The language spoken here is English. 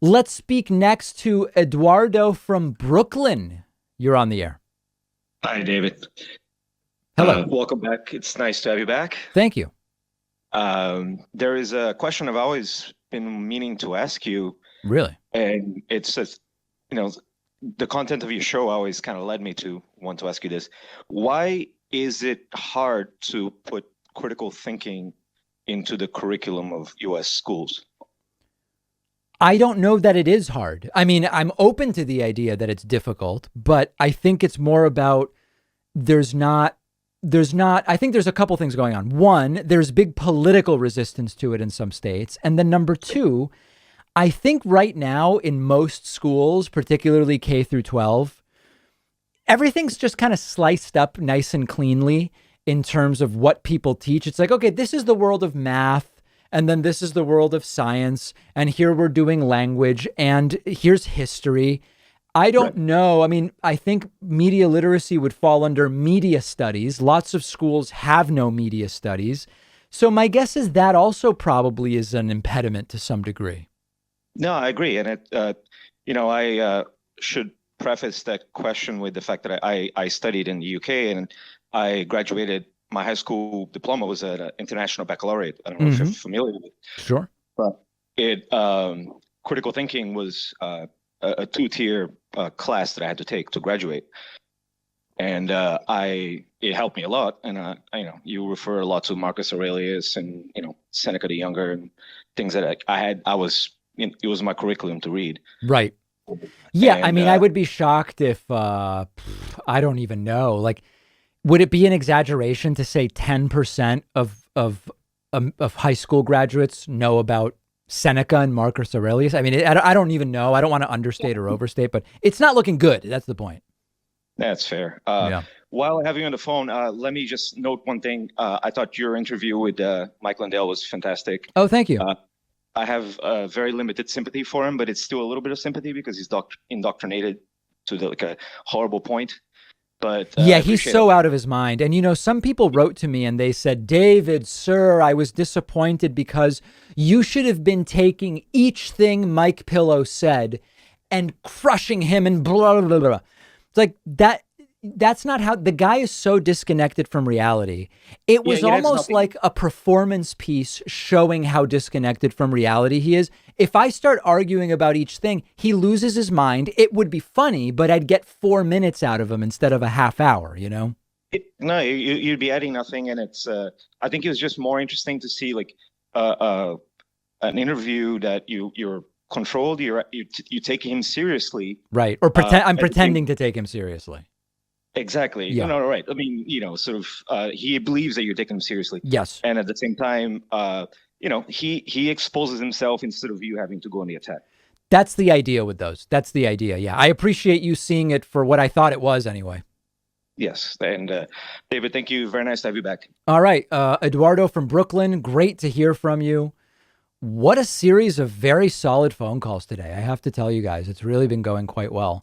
Let's speak next to Eduardo from Brooklyn. You're on the air. Hi, David. Hello. Welcome back. It's nice to have you back. Thank you. There is a question I've always been meaning to ask you, Really? and it's just, you know, the content of your show always kind of led me to want to ask you this. Why is it hard to put critical thinking into the curriculum of U.S. schools? I don't know that it is hard. I mean, I'm open to the idea that it's difficult, but I think it's more about I think there's a couple things going on. One, there's big political resistance to it in some states. And then number two, I think right now in most schools, particularly K through 12, everything's just kind of sliced up nice and cleanly in terms of what people teach. It's like, okay, this is the world of math. And then this is the world of science. And here we're doing language. And here's history. I don't know. I mean, I think media literacy would fall under media studies. Lots of schools have no media studies. So my guess is that also probably is an impediment to some degree. No, I agree. And I should preface that question with the fact that I studied in the UK and I graduated. My high school diploma was an international baccalaureate. I don't know if you're familiar with it. Sure. But critical thinking was a two-tier class that I had to take to graduate. And it helped me a lot. And you refer a lot to Marcus Aurelius and, Seneca the Younger and things that it was my curriculum to read. Right. Yeah. And, I mean, I would be shocked if, I don't even know, like, would it be an exaggeration to say 10% of high school graduates know about Seneca and Marcus Aurelius? I mean, I don't even know. I don't want to understate or overstate, but it's not looking good. That's the point. That's fair. Yeah. While I have you on the phone, let me just note one thing. I thought your interview with Mike Lindell was fantastic. Oh, thank you. I have very limited sympathy for him, but it's still a little bit of sympathy because he's indoctrinated to a horrible point. But yeah, he's so out of his mind. And, some people wrote to me and they said, David, sir, I was disappointed because you should have been taking each thing Mike Pillow said and crushing him and blah, blah, blah. It's like that. That's not how the guy is so disconnected from reality. It was almost like a performance piece showing how disconnected from reality he is. If I start arguing about each thing, he loses his mind. It would be funny, but I'd get 4 minutes out of him instead of a half hour, No, you'd be adding nothing. And it's, I think it was just more interesting to see an interview that you're controlled, you take him seriously. Right. Or I'm pretending to take him seriously. Exactly. Yeah. No, right. I mean, he believes that you're taking him seriously. Yes. And at the same time, he exposes himself instead of you having to go on the attack. That's the idea with those. That's the idea. Yeah. I appreciate you seeing it for what I thought it was anyway. Yes. And David, thank you. Very nice to have you back. All right. Eduardo from Brooklyn. Great to hear from you. What a series of very solid phone calls today. I have to tell you guys, it's really been going quite well.